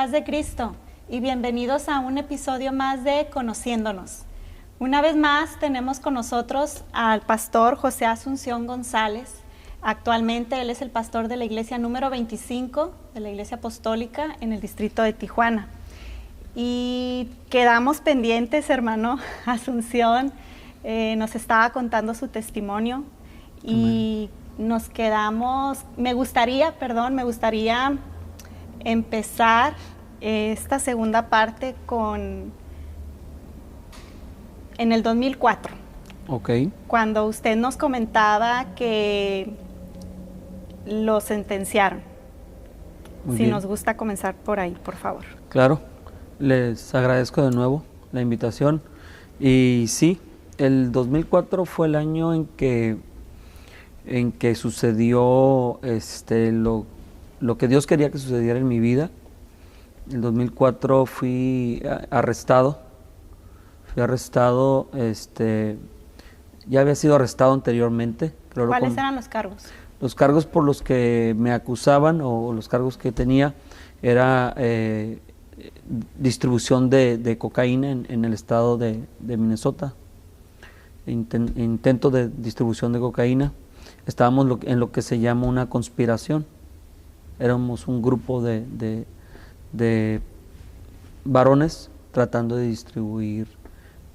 paz de Cristo y bienvenidos a un episodio más de Conociéndonos. Una vez más tenemos con nosotros al pastor José Asunción González. Actualmente él es el pastor de la iglesia número 25 de la Iglesia Apostólica en el distrito de Tijuana. Y quedamos pendientes, hermano Asunción, nos estaba contando su testimonio y me gustaría empezar esta segunda parte en el 2004. Ok. Cuando usted nos comentaba que lo sentenciaron. Muy si bien. Nos gusta comenzar por ahí, por favor. Claro, les agradezco de nuevo la invitación. Y sí, el 2004 fue el año en que sucedió lo que Dios quería que sucediera en mi vida. En el 2004 fui arrestado. Ya había sido arrestado anteriormente. ¿Cuáles eran los cargos? Los cargos por los que me acusaban o los cargos que tenía era distribución de cocaína en el estado de Minnesota. Intento de distribución de cocaína. Estábamos en lo que se llama una conspiración. Éramos un grupo de varones tratando de distribuir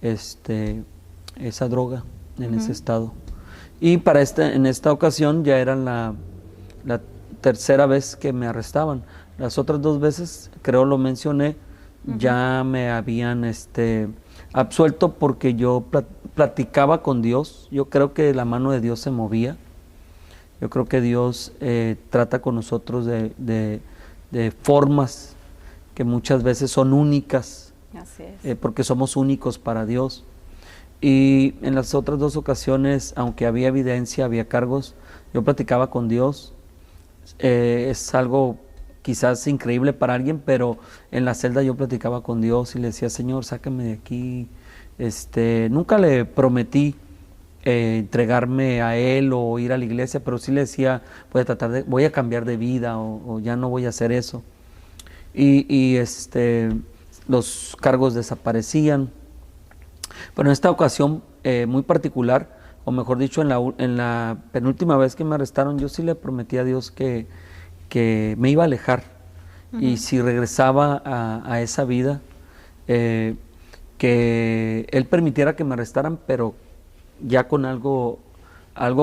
esa droga en ese estado. Y en esta ocasión ya era la tercera vez que me arrestaban. Las otras dos veces, creo lo mencioné, ya me habían absuelto porque yo platicaba con Dios. Yo creo que la mano de Dios se movía. Yo creo que Dios trata con nosotros de formas que muchas veces son únicas. Así es. Porque somos únicos para Dios. Y en las otras dos ocasiones, aunque había evidencia, había cargos, yo platicaba con Dios. Es algo quizás increíble para alguien, pero en la celda yo platicaba con Dios y le decía: Señor, sácame de aquí. Nunca le prometí entregarme a Él o ir a la iglesia, pero sí le decía: voy a cambiar de vida o ya no voy a hacer eso. Y los cargos desaparecían. Pero en esta ocasión muy particular, o mejor dicho, en la penúltima vez que me arrestaron, yo sí le prometí a Dios que me iba a alejar. Y si regresaba a esa vida, que Él permitiera que me arrestaran, pero ya con algo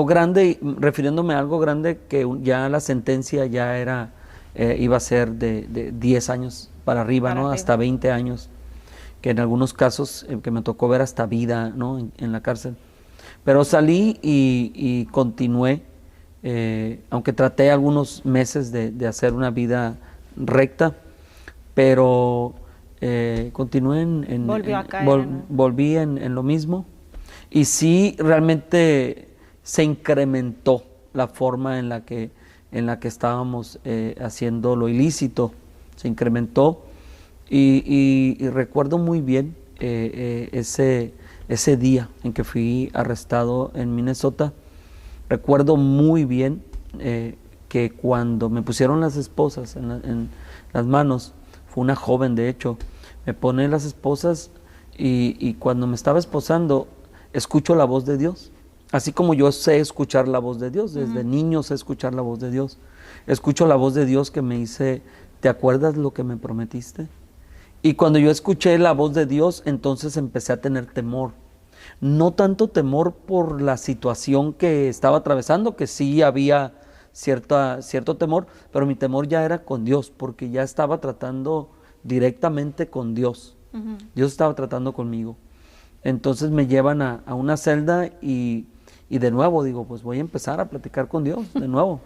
grande, refiriéndome a algo grande, que ya la sentencia ya iba a ser de 10 años para arriba, ¿no? Hasta 20 años. Que en algunos casos que me tocó ver hasta vida, ¿no? en la cárcel. Pero salí y continué, aunque traté algunos meses de hacer una vida recta, pero continué volví en lo mismo. Y sí, realmente se incrementó la forma en la que estábamos haciendo lo ilícito, se incrementó. Y recuerdo muy bien ese día en que fui arrestado en Minnesota. Recuerdo muy bien que cuando me pusieron las esposas en las manos, fue una joven de hecho, me pone las esposas y cuando me estaba esposando, escucho la voz de Dios. Así como yo sé escuchar la voz de Dios, desde niño sé escuchar la voz de Dios. Escucho la voz de Dios que me dice: ¿te acuerdas lo que me prometiste? Y cuando yo escuché la voz de Dios, entonces empecé a tener temor. No tanto temor por la situación que estaba atravesando, que sí había cierto temor, pero mi temor ya era con Dios, porque ya estaba tratando directamente con Dios. Dios estaba tratando conmigo. Entonces me llevan a una celda y de nuevo digo: pues voy a empezar a platicar con Dios de nuevo.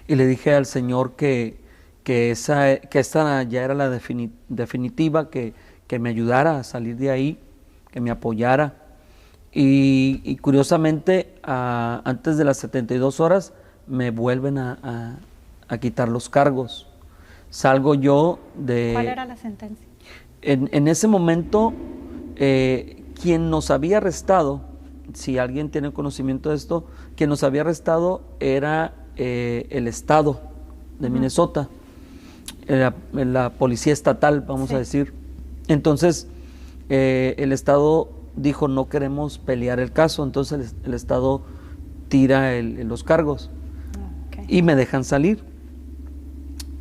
Y le dije al Señor que esta ya era la definitiva, que me ayudara a salir de ahí, que me apoyara. Y curiosamente, antes de las 72 horas, me vuelven a quitar los cargos. Salgo yo de... ¿Cuál era la sentencia? En ese momento, quien nos había arrestado, si alguien tiene conocimiento de esto, quien nos había arrestado era el estado de Minnesota. la policía estatal, vamos Sí. a decir. Entonces, el Estado dijo, no queremos pelear el caso, entonces el Estado tira los cargos Ok. y me dejan salir.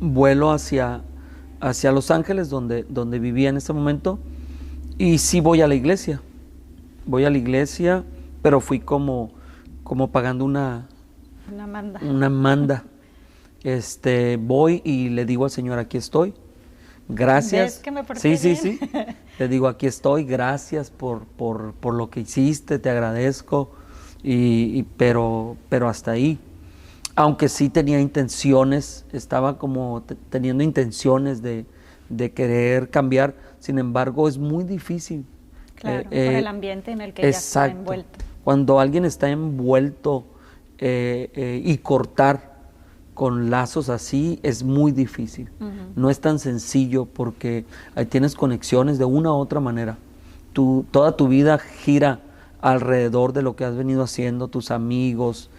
Vuelo hacia Los Ángeles, donde vivía en ese momento, y sí voy a la iglesia. Voy a la iglesia, pero fui como pagando una Manda. manda. Voy y le digo al Señor, aquí estoy. Gracias. ¿Ves que me porté Sí. bien? Le digo, aquí estoy, gracias por lo que hiciste, te agradezco. Pero hasta ahí. Aunque sí tenía intenciones, estaba como teniendo intenciones de querer cambiar. Sin embargo, es muy difícil. Claro, por el ambiente en el que ya está Exacto. envuelto. Cuando alguien está envuelto y cortar con lazos así es muy difícil. No es tan sencillo porque ahí tienes conexiones de una u otra manera. Toda tu vida gira alrededor de lo que has venido haciendo, tus amigos,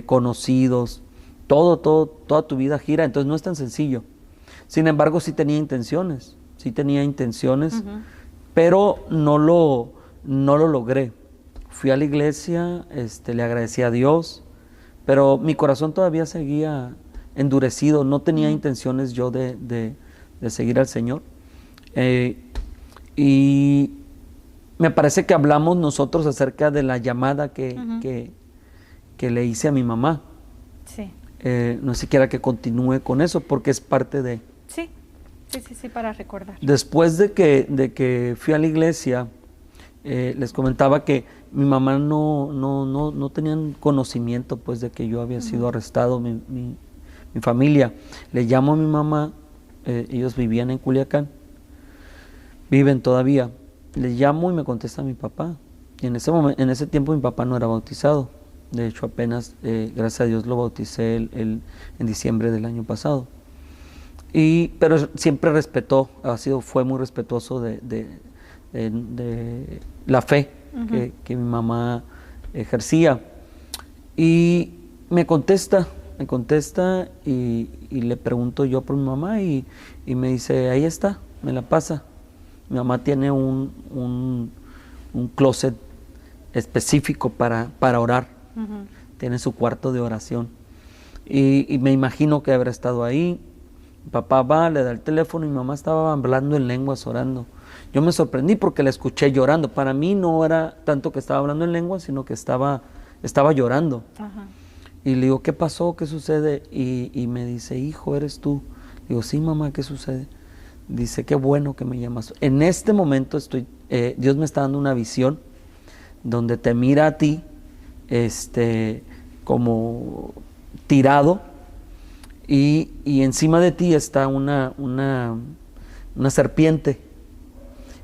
conocidos, toda tu vida gira, entonces no es tan sencillo. Sin embargo, sí tenía intenciones, pero no lo logré. Fui a la iglesia, le agradecí a Dios, pero mi corazón todavía seguía endurecido, no tenía intenciones yo de seguir al Señor. Y me parece que hablamos nosotros acerca de la llamada que le hice a mi mamá. Sí. No siquiera que continúe con eso porque es parte de... Sí, para recordar. Después de que fui a la iglesia, les comentaba que mi mamá no tenían conocimiento pues de que yo había sido arrestado, mi familia. Le llamo a mi mamá, ellos vivían en Culiacán, viven todavía. Le llamo y me contesta mi papá. Y en ese tiempo mi papá no era bautizado. De hecho, apenas, gracias a Dios, lo bauticé en diciembre del año pasado. Pero siempre respetó, fue muy respetuoso de la fe que mi mamá ejercía. Y me contesta y le pregunto yo por mi mamá y me dice, ahí está, me la pasa. Mi mamá tiene un closet específico para orar. Tiene su cuarto de oración. Y me imagino que habrá estado ahí. Mi papá va, le da el teléfono y mi mamá estaba hablando en lenguas, orando. Yo me sorprendí porque la escuché llorando. Para mí no era tanto que estaba hablando en lenguas, sino que estaba llorando. Ajá. Y le digo, ¿qué pasó? ¿Qué sucede? Y me dice, hijo, ¿eres tú? Digo, sí, mamá, ¿qué sucede? Dice, qué bueno que me llamas. En este momento Dios me está dando una visión donde te mira a ti, como tirado, y encima de ti está una serpiente,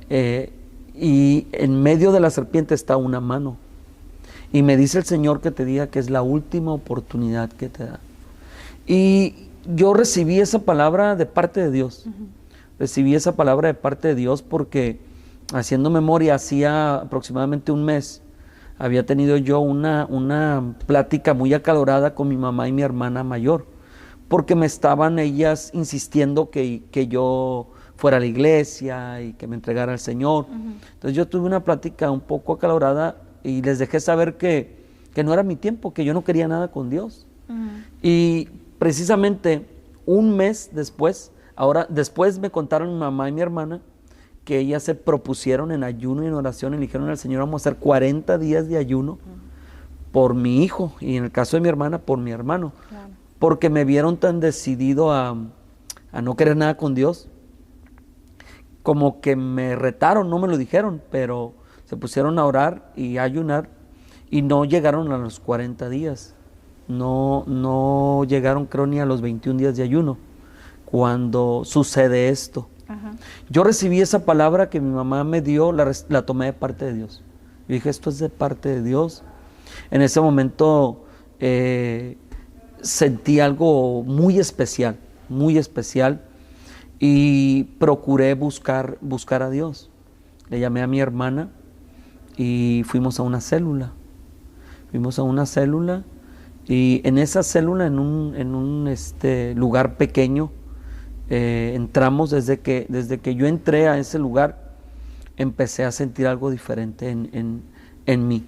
y en medio de la serpiente está una mano. Y me dice el Señor que te diga que es la última oportunidad que te da. Y yo recibí esa palabra de parte de Dios. Recibí esa palabra de parte de Dios porque, haciendo memoria, hacía aproximadamente un mes, había tenido yo una plática muy acalorada con mi mamá y mi hermana mayor, porque me estaban ellas insistiendo que yo fuera a la iglesia y que me entregara al Señor. Entonces yo tuve una plática un poco acalorada y les dejé saber que no era mi tiempo, que yo no quería nada con Dios. Y precisamente un mes después, después me contaron mi mamá y mi hermana que ellas se propusieron en ayuno y en oración y le dijeron al Señor, vamos a hacer 40 días de ayuno por mi hijo y en el caso de mi hermana, por mi hermano. Claro. Porque me vieron tan decidido a no querer nada con Dios, como que me retaron, no me lo dijeron, pero se pusieron a orar y a ayunar y no llegaron a los 40 días. No llegaron, creo, ni a los 21 días de ayuno cuando sucede esto. Ajá. Yo recibí esa palabra que mi mamá me dio, la tomé de parte de Dios. Yo dije, esto es de parte de Dios. En ese momento sentí algo muy especial y procuré buscar a Dios. Le llamé a mi hermana y fuimos a una célula. Y en esa célula, en un lugar pequeño, entramos, desde que yo entré a ese lugar, empecé a sentir algo diferente en mí.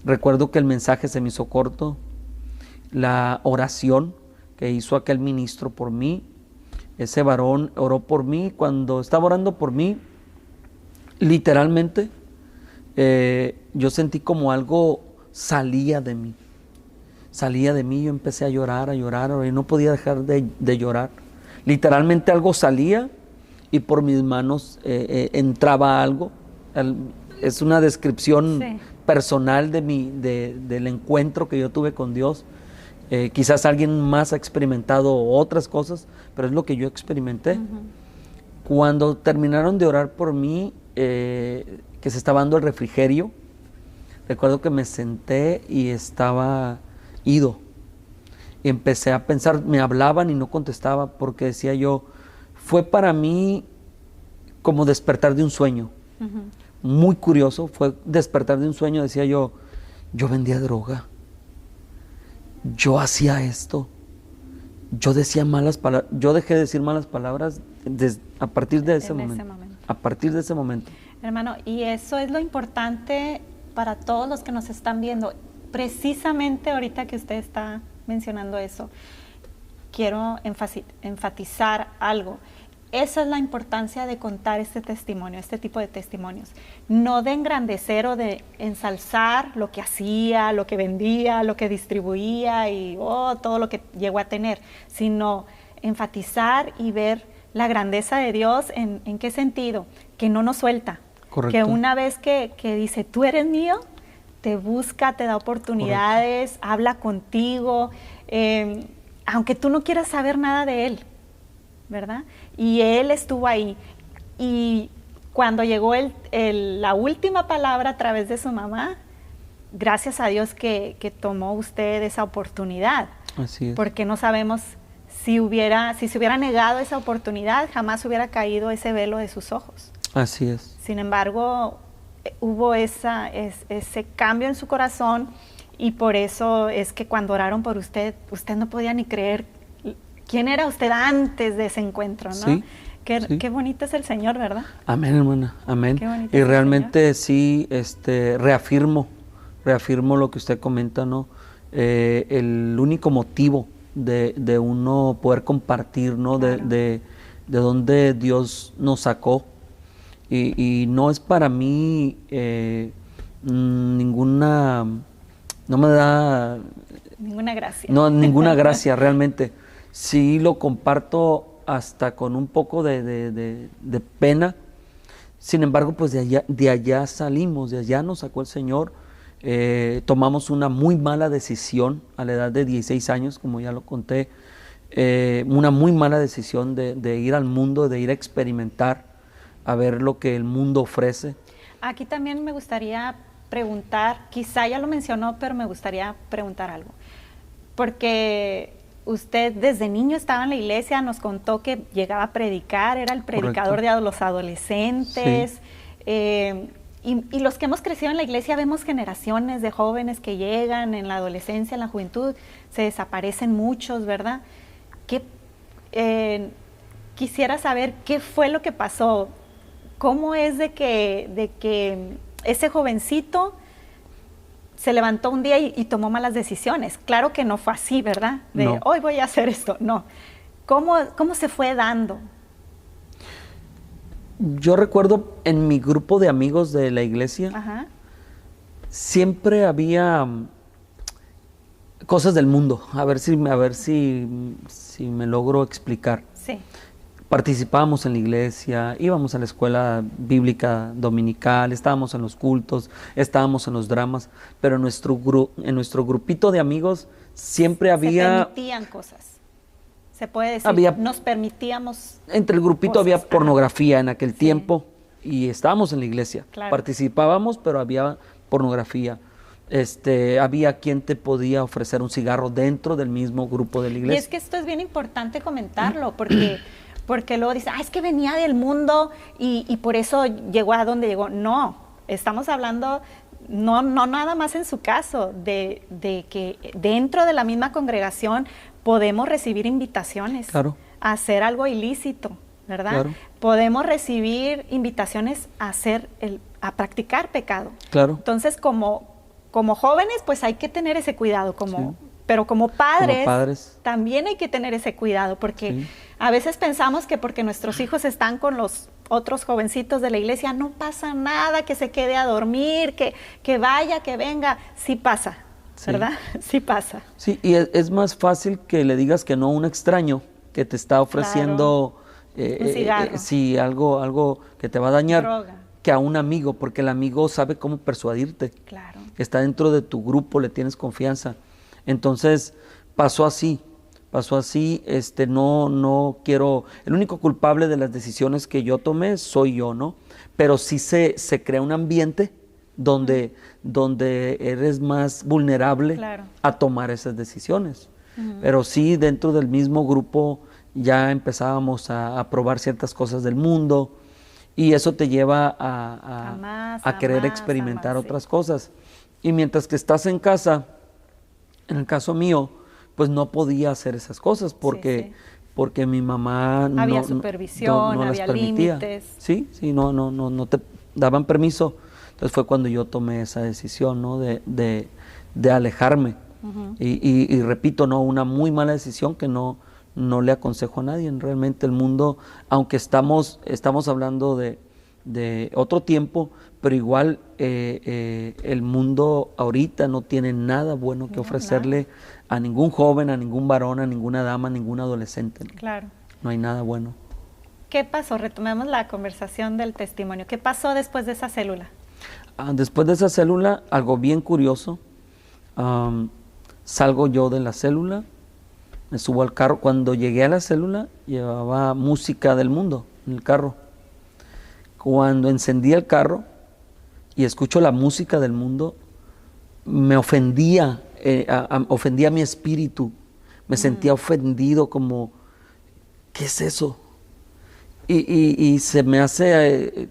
Recuerdo que el mensaje se me hizo corto, la oración que hizo aquel ministro por mí, ese varón oró por mí. Cuando estaba orando por mí, literalmente, yo sentí como algo salía de mí, yo empecé a llorar, y no podía dejar de llorar. Literalmente algo salía y por mis manos entraba algo. Es una descripción personal del encuentro que yo tuve con Dios. Quizás alguien más ha experimentado otras cosas, pero es lo que yo experimenté. Cuando terminaron de orar por mí, que se estaba dando el refrigerio, recuerdo que me senté y estaba ido. Y empecé a pensar, me hablaban y no contestaba, porque decía yo, fue para mí como despertar de un sueño. Muy curioso, fue despertar de un sueño. Decía yo vendía droga, yo hacía esto, yo decía malas palabras, yo dejé de decir malas palabras a partir de ese momento. A partir de ese momento. Hermano, y eso es lo importante para todos los que nos están viendo. Precisamente ahorita que usted está mencionando eso, quiero enfatizar algo. Esa es la importancia de contar este testimonio, este tipo de testimonios. No de engrandecer o de ensalzar lo que hacía, lo que vendía, lo que distribuía y todo lo que llegó a tener, sino enfatizar y ver la grandeza de Dios. ¿En qué sentido? Que no nos suelta. Correcto. Que una vez que dice, tú eres mío, te busca, te da oportunidades, correcto, habla contigo, aunque tú no quieras saber nada de Él, ¿verdad? Y Él estuvo ahí. Y cuando llegó la última palabra a través de su mamá, gracias a Dios que tomó usted esa oportunidad. Así es. Porque no sabemos si se hubiera negado esa oportunidad, jamás hubiera caído ese velo de sus ojos. Así es. Sin embargo, hubo ese cambio en su corazón, y por eso es que cuando oraron por usted, usted no podía ni creer quién era usted antes de ese encuentro, ¿no? Sí. Qué bonito es el Señor, ¿verdad? Amén, hermana, amén. Qué bonito y es realmente sí, reafirmo lo que usted comenta, ¿no? El único motivo de uno poder compartir, ¿no? Claro. De donde Dios nos sacó. Y no es para mí ninguna, no me da... Ninguna gracia. No, ninguna gracia realmente. Sí lo comparto hasta con un poco de pena. Sin embargo, pues de allá salimos, de allá nos sacó el Señor. Tomamos una muy mala decisión a la edad de 16 años, como ya lo conté. Una muy mala decisión de ir al mundo, de ir a experimentar, a ver lo que el mundo ofrece. Aquí también me gustaría preguntar, quizá ya lo mencionó, pero me gustaría preguntar algo. Porque usted desde niño estaba en la iglesia, nos contó que llegaba a predicar, era el predicador de los adolescentes. Sí. Y los que hemos crecido en la iglesia vemos generaciones de jóvenes que llegan en la adolescencia, en la juventud, se desaparecen muchos, ¿verdad? Quisiera saber qué fue lo que pasó. ¿Cómo es de que ese jovencito se levantó un día y tomó malas decisiones? Claro que no fue así, ¿verdad? No. Hoy voy a hacer esto. No. ¿Cómo se fue dando? Yo recuerdo en mi grupo de amigos de la iglesia, ajá, siempre había cosas del mundo. A ver si me logro explicar. Sí. Participábamos en la iglesia, íbamos a la escuela bíblica dominical, estábamos en los cultos, estábamos en los dramas, pero en nuestro grupito de amigos siempre había... Se permitían cosas, se puede decir, nos permitíamos... Entre el grupito cosas, había pornografía en aquel tiempo, y estábamos en la iglesia, claro, participábamos, pero había pornografía. Había quien te podía ofrecer un cigarro dentro del mismo grupo de la iglesia. Y es que esto es bien importante comentarlo, porque luego dice, es que venía del mundo y por eso llegó a donde llegó. No, estamos hablando, no nada más en su caso, de que dentro de la misma congregación podemos recibir invitaciones, claro, a hacer algo ilícito, ¿verdad? Claro. Podemos recibir invitaciones a a practicar pecado. Claro. Entonces, como jóvenes, pues hay que tener ese cuidado, pero como padres, también hay que tener ese cuidado, porque a veces pensamos que porque nuestros hijos están con los otros jovencitos de la iglesia, no pasa nada, que se quede a dormir, que vaya, que venga. Sí pasa, ¿verdad? Sí pasa. Sí, y es más fácil que le digas que no a un extraño que te está ofreciendo un cigarro. algo que te va a dañar, droga, que a un amigo, porque el amigo sabe cómo persuadirte. Claro. Está dentro de tu grupo, le tienes confianza. Entonces, pasó así, no quiero, el único culpable de las decisiones que yo tomé soy yo, ¿no? Pero sí se crea un ambiente donde eres más vulnerable a tomar esas decisiones. Pero sí, dentro del mismo grupo ya empezábamos a probar ciertas cosas del mundo y eso te lleva a querer experimentar otras cosas. Y mientras que estás en casa, en el caso mío, pues no podía hacer esas cosas porque mi mamá había supervisión, no había las permitía. límites. Sí, no te daban permiso. Entonces fue cuando yo tomé esa decisión, ¿no? de alejarme. Y repito, no, una muy mala decisión que no le aconsejo a nadie. Realmente el mundo, aunque estamos hablando de otro tiempo, pero igual el mundo ahorita no tiene nada bueno que ofrecerle a ningún joven, a ningún varón, a ninguna dama, a ningún adolescente. Claro. No hay nada bueno. ¿Qué pasó? Retomemos la conversación del testimonio. ¿Qué pasó después de esa célula? Después de esa célula, algo bien curioso, salgo yo de la célula, me subo al carro. Cuando llegué a la célula, llevaba música del mundo en el carro. Cuando encendí el carro y escucho la música del mundo, me ofendía, ofendía mi espíritu, me sentía ofendido, como, ¿qué es eso? Y se me hace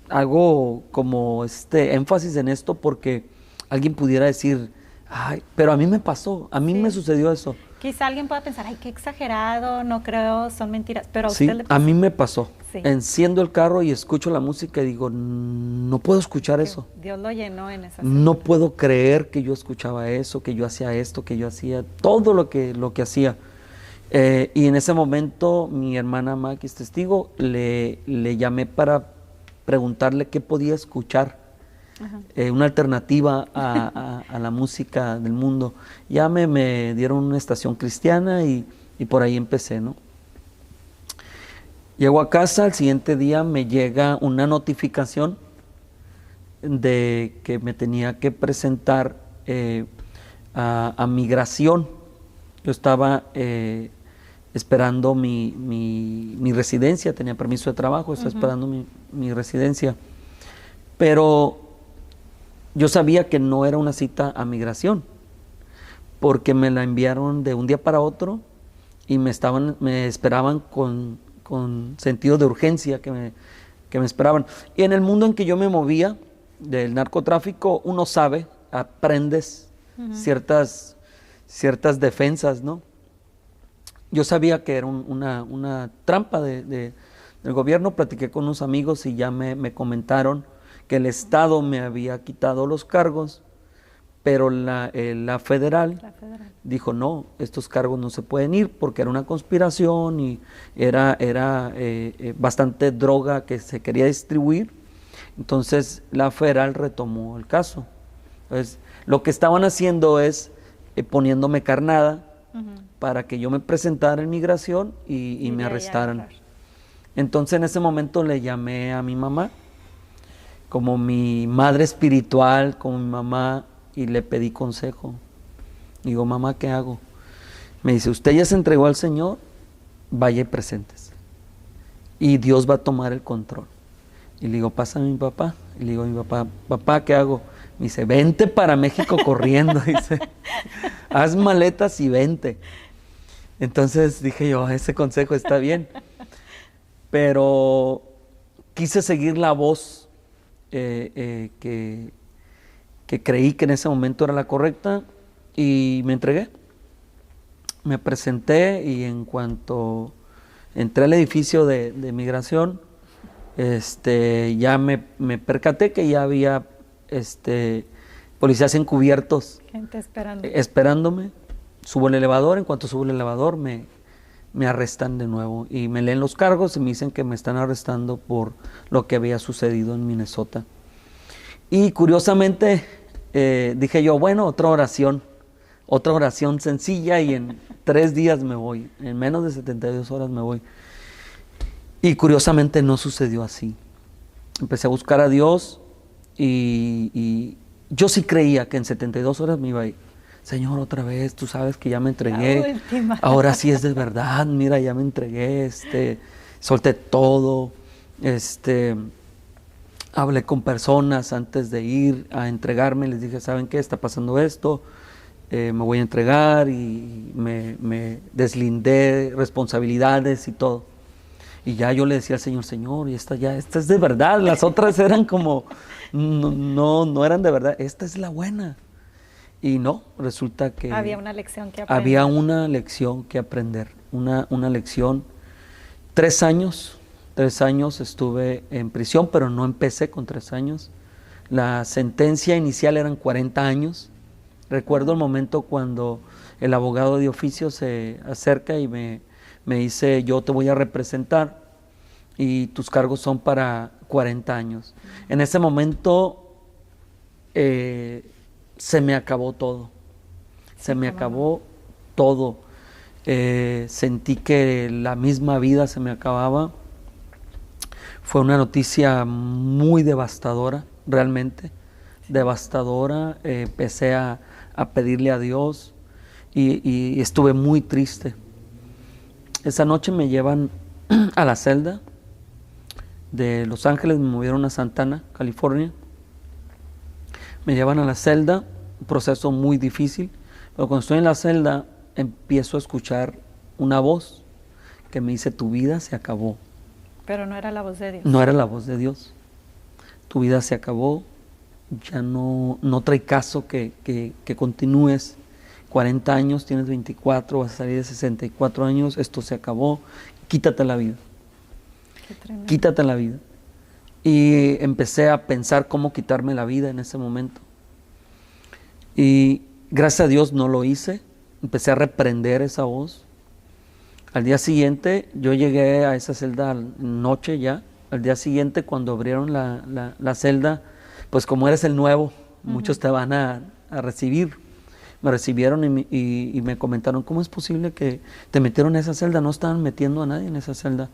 algo como énfasis en esto, porque alguien pudiera decir, ay, pero a mí me pasó, a mí me sucedió eso. Quizá alguien pueda pensar, ay, qué exagerado, no creo, son mentiras, pero a usted le pasó. A mí me pasó. Enciendo el carro y escucho la música y digo, no puedo escuchar eso. Dios lo llenó en esa No puedo creer que yo escuchaba eso, que yo hacía esto, que yo hacía todo lo que hacía. Y en ese momento mi hermana Maki es testigo, le llamé para preguntarle qué podía escuchar. Una alternativa a la música del mundo. Ya me dieron una estación cristiana y por ahí empecé, ¿no? Llego a casa, al siguiente día me llega una notificación de que me tenía que presentar a migración. Yo estaba esperando mi residencia, tenía permiso de trabajo, estaba esperando mi residencia, pero yo sabía que no era una cita a migración, porque me la enviaron de un día para otro y me esperaban con sentido de urgencia, que me esperaban. Y en el mundo en que yo me movía, del narcotráfico, uno sabe, aprendes ciertas defensas, ¿no? Yo sabía que era una trampa del gobierno. Platiqué con unos amigos y ya me comentaron que el Estado me había quitado los cargos, pero la federal dijo, no, estos cargos no se pueden ir porque era una conspiración y era bastante droga que se quería distribuir. Entonces la federal retomó el caso. Entonces, lo que estaban haciendo es poniéndome carnada para que yo me presentara en migración y me arrestaran. Entonces en ese momento le llamé a mi mamá, como mi madre espiritual, como mi mamá, y le pedí consejo. Digo, mamá, ¿qué hago? Me dice, usted ya se entregó al Señor, vaya y preséntese. Y Dios va a tomar el control. Y le digo, pásame a mi papá. Y le digo a mi papá, papá, ¿qué hago? Me dice, vente para México corriendo. Dice, haz maletas y vente. Entonces dije yo, ese consejo está bien. Pero quise seguir la voz que creí que en ese momento era la correcta y me entregué. Me presenté y en cuanto entré al edificio de migración, ya me percaté que ya había policías encubiertos. Gente esperando. Esperándome. Subo el elevador, en cuanto subo el elevador me arrestan de nuevo y me leen los cargos y me dicen que me están arrestando por lo que había sucedido en Minnesota. Y curiosamente dije yo, bueno, otra oración sencilla y en 3 días me voy, en menos de 72 horas me voy. Y curiosamente no sucedió así. Empecé a buscar a Dios y yo sí creía que en 72 horas me iba a ir. Señor, otra vez, tú sabes que ya me entregué, ahora sí es de verdad, mira, ya me entregué, solté todo, hablé con personas antes de ir a entregarme, les dije, ¿saben qué? Está pasando esto, me voy a entregar y me deslindé responsabilidades y todo. Y ya yo le decía al Señor, Señor, y esta es de verdad, las otras eran como, no eran de verdad, esta es la buena. Y no, resulta que había una lección que aprender. Había una lección que aprender, una lección. 3 años estuve en prisión, pero no empecé con 3 años. La sentencia inicial eran 40 años. Recuerdo el momento cuando el abogado de oficio se acerca y me dice, yo te voy a representar y tus cargos son para 40 años. En ese momento se me acabó todo. Se me acabó todo. Sentí que la misma vida se me acababa. Fue una noticia muy devastadora, realmente. Devastadora. Empecé a pedirle a Dios y estuve muy triste. Esa noche me llevan a la celda de Los Ángeles, me movieron a Santana, California. Me llevan a la celda, un proceso muy difícil, pero cuando estoy en la celda empiezo a escuchar una voz que me dice, tu vida se acabó. Pero no era la voz de Dios. No era la voz de Dios. Tu vida se acabó, ya no trae caso que continúes. 40 años, tienes 24, vas a salir de 64 años, esto se acabó, quítate la vida. Qué tremendo. Quítate la vida. Y empecé a pensar cómo quitarme la vida en ese momento. Y gracias a Dios no lo hice. Empecé a reprender esa voz. Al día siguiente, yo llegué a esa celda noche ya. Al día siguiente, cuando abrieron la celda, pues como eres el nuevo, muchos te van a recibir. Me recibieron y me comentaron, ¿cómo es posible que te metieron en esa celda? No estaban metiendo a nadie en esa celda.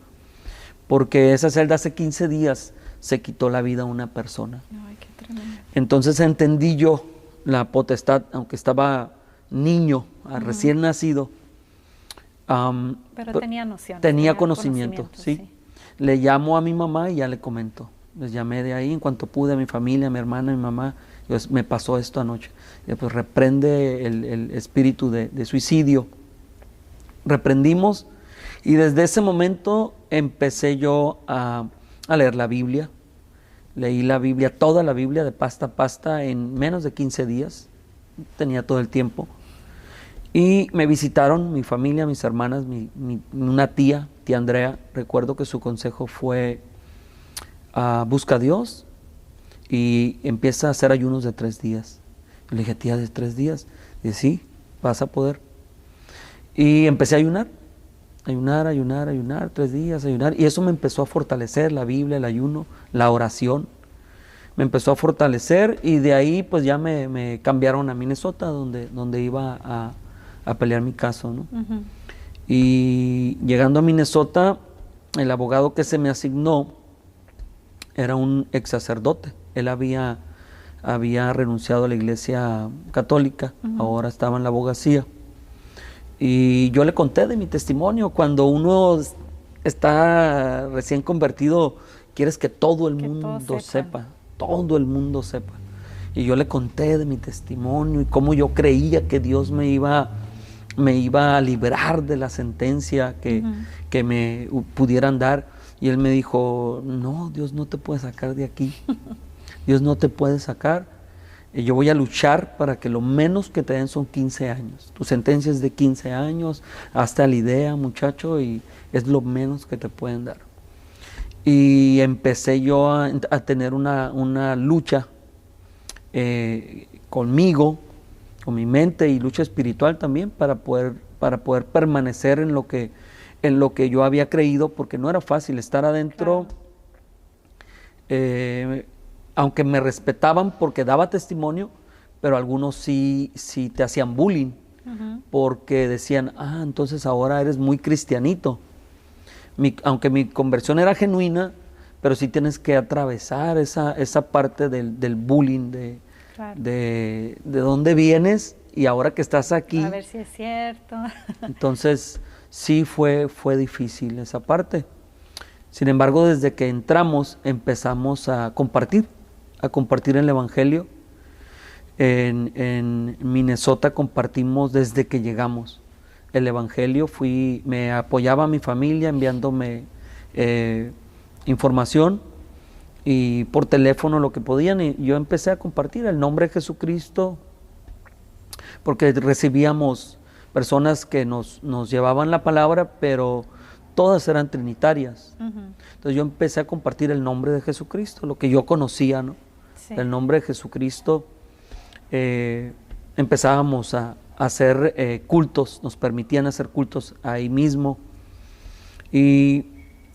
Porque esa celda hace 15 días se quitó la vida a una persona. Ay, qué tremendo. Entonces entendí yo la potestad, aunque estaba niño, recién nacido. Pero tenía noción. Tenía conocimiento, sí. Le llamo a mi mamá y ya le comento. Les llamé de ahí, en cuanto pude, a mi familia, a mi hermana, a mi mamá. Pues, me pasó esto anoche. Y pues reprende el espíritu de suicidio. Reprendimos y desde ese momento empecé yo a leer la Biblia. Leí la Biblia, toda la Biblia de pasta a pasta en menos de 15 días. Tenía todo el tiempo. Y me visitaron mi familia, mis hermanas, una tía Andrea. Recuerdo que su consejo fue, busca a Dios y empieza a hacer ayunos de 3 días. Le dije, tía, ¿de 3 días? Dice, sí, vas a poder. Y empecé a ayunar. 3 días, ayunar. Y eso me empezó a fortalecer, la Biblia, el ayuno, la oración. Me empezó a fortalecer y de ahí pues ya me cambiaron a Minnesota, donde iba a pelear mi caso, ¿no? Y llegando a Minnesota, el abogado que se me asignó era un ex sacerdote. Él había renunciado a la iglesia católica, ahora estaba en la abogacía. Y yo le conté de mi testimonio. Cuando uno está recién convertido, quieres que todo el mundo sepa. Todo el mundo sepa. Y yo le conté de mi testimonio y cómo yo creía que Dios me iba a librar de la sentencia que me pudieran dar. Y él me dijo, no, Dios no te puede sacar de aquí. Dios no te puede sacar. Yo voy a luchar para que lo menos que te den son 15 años. Tu sentencia es de 15 años, hasta la idea, muchacho, y es lo menos que te pueden dar. Y empecé yo a tener una lucha conmigo, con mi mente, y lucha espiritual también para poder permanecer en lo que yo había creído, porque no era fácil estar adentro. Aunque me respetaban porque daba testimonio, pero algunos sí te hacían bullying, porque decían, entonces ahora eres muy cristianito. Aunque mi conversión era genuina, pero sí tienes que atravesar esa parte del bullying, de dónde vienes y ahora que estás aquí. A ver si es cierto. Entonces sí fue difícil esa parte. Sin embargo, desde que entramos empezamos a compartir el Evangelio. En Minnesota compartimos desde que llegamos el Evangelio. Me apoyaba a mi familia enviándome información y por teléfono lo que podían, y yo empecé a compartir el nombre de Jesucristo, porque recibíamos personas que nos llevaban la palabra, pero todas eran trinitarias. Entonces yo empecé a compartir el nombre de Jesucristo, lo que yo conocía, ¿no? Sí. El nombre de Jesucristo. Empezábamos a hacer cultos, nos permitían hacer cultos ahí mismo. Y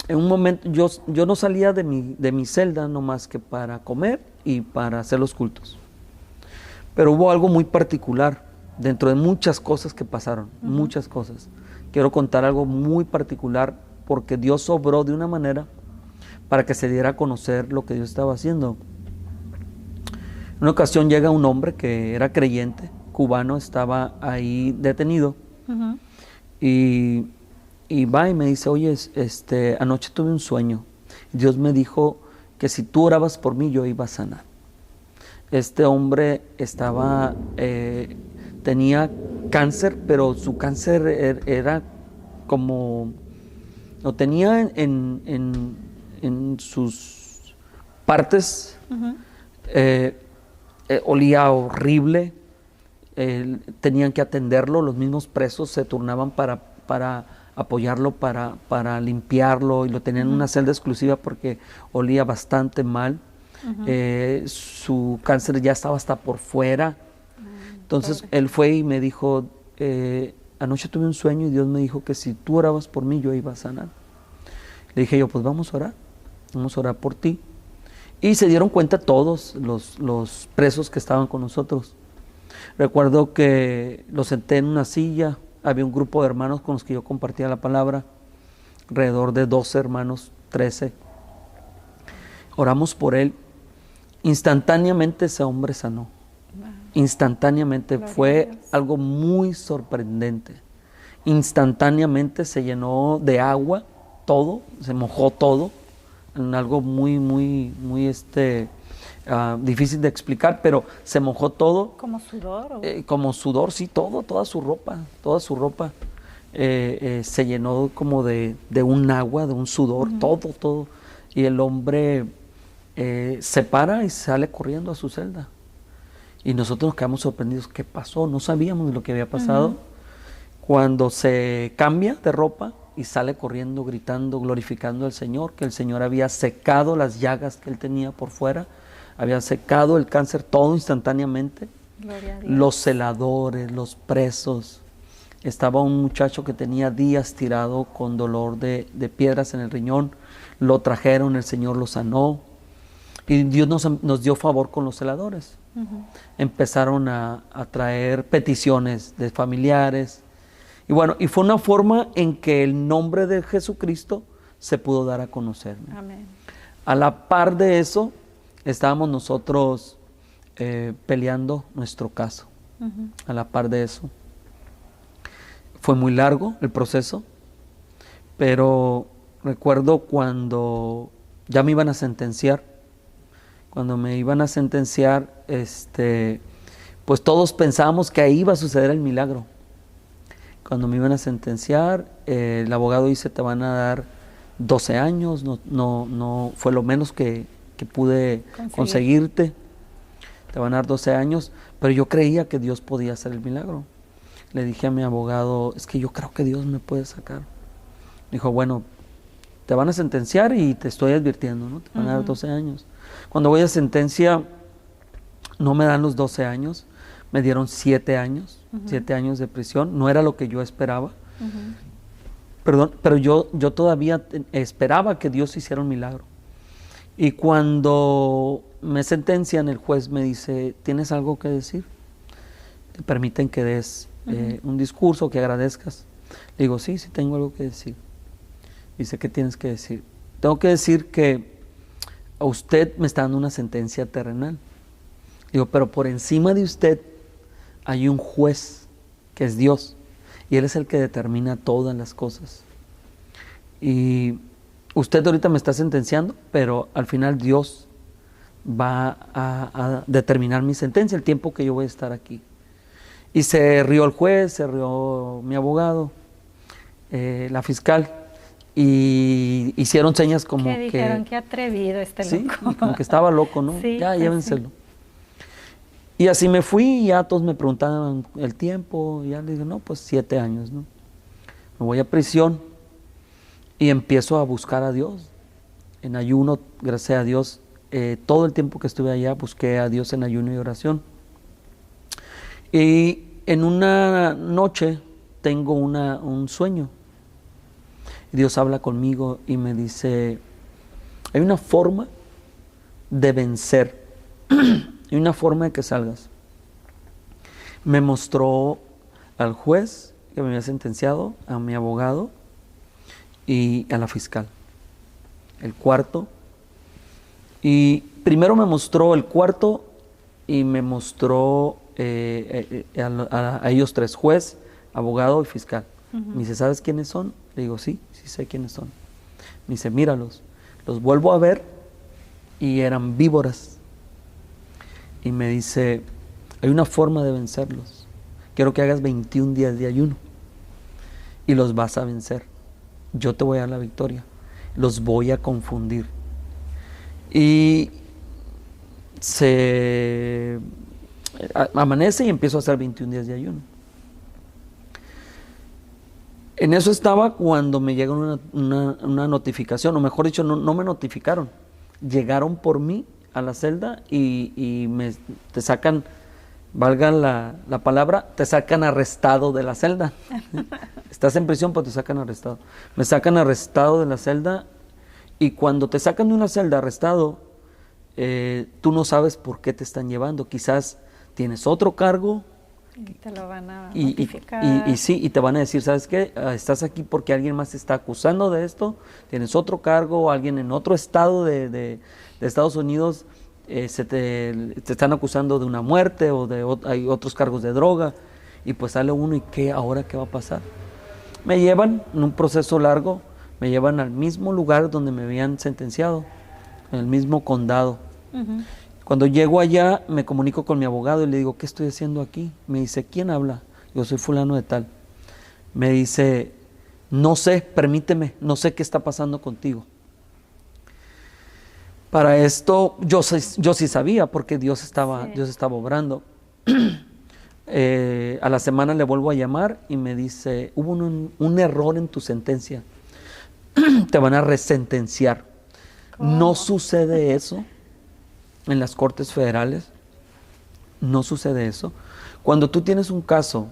en un momento yo no salía de mi celda no más que para comer y para hacer los cultos. Pero hubo algo muy particular dentro de muchas cosas que pasaron, muchas cosas. Quiero contar algo muy particular porque Dios obró de una manera para que se diera a conocer lo que Dios estaba haciendo. En una ocasión llega un hombre que era creyente, cubano, estaba ahí detenido, y va y me dice, oye, anoche tuve un sueño. Dios me dijo que si tú orabas por mí, yo iba a sanar. Este hombre tenía cáncer, pero su cáncer era como, lo tenía en sus partes, olía horrible, tenían que atenderlo, los mismos presos se turnaban para apoyarlo, para limpiarlo, y lo tenían en una celda exclusiva porque olía bastante mal. Su cáncer ya estaba hasta por fuera. Entonces él fue y me dijo, anoche tuve un sueño y Dios me dijo que si tú orabas por mí, yo iba a sanar. Le dije yo, pues vamos a orar por ti. Y se dieron cuenta todos los presos que estaban con nosotros. Recuerdo que los senté en una silla, había un grupo de hermanos con los que yo compartía la palabra, alrededor de 12 hermanos, 13. Oramos por él. Instantáneamente ese hombre sanó. Instantáneamente. Fue algo muy sorprendente. Instantáneamente se llenó de agua todo, se mojó todo, en algo muy difícil de explicar, pero se mojó todo. ¿Como sudor? Como sudor, sí, toda su ropa se llenó como de un agua, de un sudor, todo. Y el hombre se para y sale corriendo a su celda. Y nosotros nos quedamos sorprendidos. ¿Qué pasó? No sabíamos de lo que había pasado. Cuando se cambia de ropa y sale corriendo, gritando, glorificando al Señor, que el Señor había secado las llagas que él tenía por fuera, había secado el cáncer todo instantáneamente. Gloria a Dios. Los celadores, los presos. Estaba un muchacho que tenía días tirado con dolor de piedras en el riñón. Lo trajeron, el Señor lo sanó. Y Dios nos dio favor con los celadores. Empezaron a traer peticiones de familiares. Y bueno, y fue una forma en que el nombre de Jesucristo se pudo dar a conocer, ¿no? Amén. A la par de eso, estábamos nosotros peleando nuestro caso. A la par de eso. Fue muy largo el proceso, pero recuerdo cuando ya me iban a sentenciar. Cuando me iban a sentenciar, pues todos pensábamos que ahí iba a suceder el milagro. Cuando me iban a sentenciar, el abogado dice, te van a dar 12 años, no fue lo menos que pude conseguirte. te van a dar 12 años, pero yo creía que Dios podía hacer el milagro. Le dije a mi abogado, es que yo creo que Dios me puede sacar. Dijo, bueno, te van a sentenciar y te estoy advirtiendo, ¿no? Te van a dar 12 años. Cuando voy a sentencia, no me dan los 12 años, me dieron 7 años, 7 años de prisión. No era lo que yo esperaba. Perdón, pero yo todavía esperaba que Dios hiciera un milagro. Y cuando me sentencian, el juez me dice, ¿tienes algo que decir? ¿Te permiten que des un discurso, que agradezcas? Le digo, sí, tengo algo que decir. Dice, ¿qué tienes que decir? Tengo que decir que a usted me está dando una sentencia terrenal. Digo, pero por encima de usted hay un juez que es Dios, y Él es el que determina todas las cosas. Y usted ahorita me está sentenciando, pero al final Dios va a determinar mi sentencia, el tiempo que yo voy a estar aquí. Y se rió el juez, se rió mi abogado, la fiscal, y hicieron señas como que dijeron, qué atrevido este loco. Sí, como que estaba loco, ¿no? Sí, ya, pues llévenselo. sí. Y así me fui, y ya todos me preguntaban el tiempo, y ya les dije, no, pues 7 años, ¿no? Me voy a prisión y empiezo a buscar a Dios. En ayuno, gracias a Dios, todo el tiempo que estuve allá busqué a Dios en ayuno y oración. Y en una noche tengo un sueño. Dios habla conmigo y me dice, hay una forma de vencer, hay una forma de que salgas. Me mostró al juez que me había sentenciado, a mi abogado y a la fiscal, el cuarto. Y primero me mostró el cuarto y me mostró a ellos 3, juez, abogado y fiscal. Me dice, ¿sabes quiénes son? Le digo, sí sé quiénes son. Me dice, míralos. Los vuelvo a ver y eran víboras. Y me dice, hay una forma de vencerlos. Quiero que hagas 21 días de ayuno y los vas a vencer. Yo te voy a dar la victoria. Los voy a confundir. Y amanece y empiezo a hacer 21 días de ayuno. En eso estaba cuando me llega una notificación, o mejor dicho, no me notificaron. Llegaron por mí a la celda y te sacan, valga la palabra, te sacan arrestado de la celda. Estás en prisión, pero te sacan arrestado. Me sacan arrestado de la celda, y cuando te sacan de una celda arrestado, tú no sabes por qué te están llevando. Quizás tienes otro cargo. Y te lo van a notificar. Y te van a decir, ¿sabes qué? Estás aquí porque alguien más te está acusando de esto, tienes otro cargo, alguien en otro estado de Estados Unidos te están acusando de una muerte, hay otros cargos de droga, y pues sale uno, ¿y ahora qué va a pasar? Me llevan en un proceso largo, me llevan al mismo lugar donde me habían sentenciado, en el mismo condado. Cuando llego allá, me comunico con mi abogado y le digo, ¿qué estoy haciendo aquí? Me dice, ¿quién habla? Yo soy fulano de tal. Me dice, no sé, permíteme, no sé qué está pasando contigo. Para esto, yo sí sabía, porque Dios estaba obrando. A la semana le vuelvo a llamar y me dice, hubo un error en tu sentencia. Te van a resentenciar. ¿Cómo? No sucede eso. En las cortes federales no sucede eso. Cuando tú tienes un caso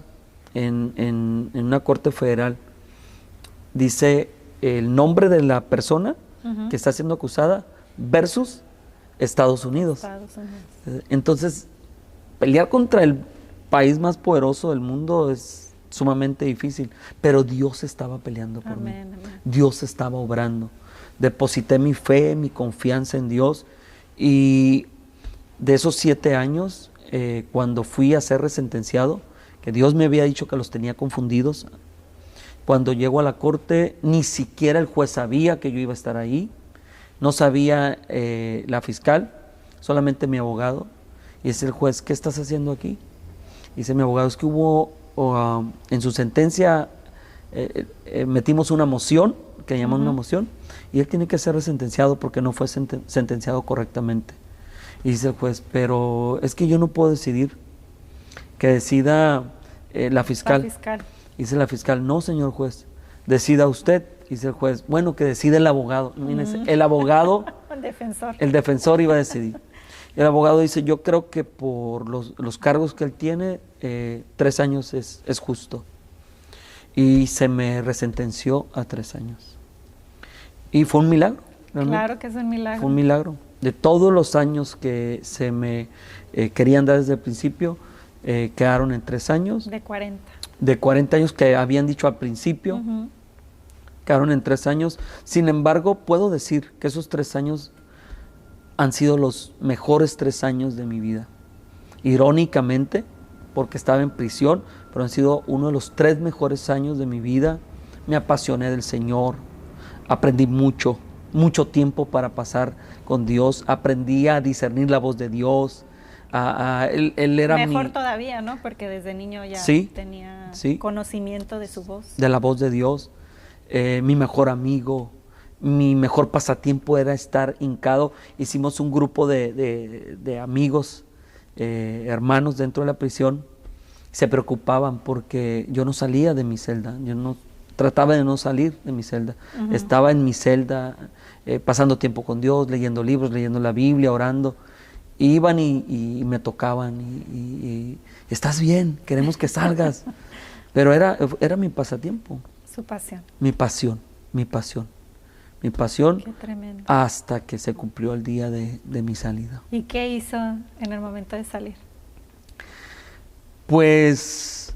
en una corte federal, dice el nombre de la persona que está siendo acusada versus Estados Unidos. Entonces, pelear contra el país más poderoso del mundo es sumamente difícil, pero Dios estaba peleando por mí. Amén. Dios estaba obrando. Deposité mi fe, mi confianza en Dios. Y de esos 7 años, cuando fui a ser resentenciado, que Dios me había dicho que los tenía confundidos, cuando llego a la corte, ni siquiera el juez sabía que yo iba a estar ahí, no sabía la fiscal, solamente mi abogado. Y dice el juez, ¿qué estás haciendo aquí? Dice mi abogado, es que hubo, en su sentencia, metimos una moción, que llaman una moción, y él tiene que ser resentenciado porque no fue sentenciado correctamente. Y dice el juez, pero es que yo no puedo decidir, que decida la fiscal. La fiscal. Dice la fiscal, no, señor juez, decida usted. Dice el juez, bueno, que decide el abogado. Imagínense, el abogado, el defensor iba a decidir. El abogado dice, yo creo que por los cargos que él tiene, 3 años es justo. Y se me resentenció a 3 años. Y fue un milagro. Realmente. Claro que es un milagro. Fue un milagro. De todos los años que se me querían dar desde el principio, quedaron en 3 años. De 40. De 40 años que habían dicho al principio, quedaron en 3 años. Sin embargo, puedo decir que esos 3 años han sido los mejores 3 años de mi vida. Irónicamente, porque estaba en prisión, pero han sido uno de los 3 mejores años de mi vida. Me apasioné del Señor, aprendí mucho tiempo para pasar con Dios, aprendí a discernir la voz de Dios. Él era mejor todavía, ¿no? Porque desde niño ya tenía conocimiento de su voz. De la voz de Dios. Mi mejor amigo, mi mejor pasatiempo era estar hincado. Hicimos un grupo de amigos, hermanos dentro de la prisión. Se preocupaban porque yo no salía de mi celda, trataba de no salir de mi celda. Estaba en mi celda pasando tiempo con Dios, leyendo libros, leyendo la Biblia, orando. Iban y me tocaban y estás bien, queremos que salgas. Pero era mi pasatiempo. Su pasión. Mi pasión. Qué tremendo. Hasta que se cumplió el día de mi salida. ¿Y qué hizo en el momento de salir? Pues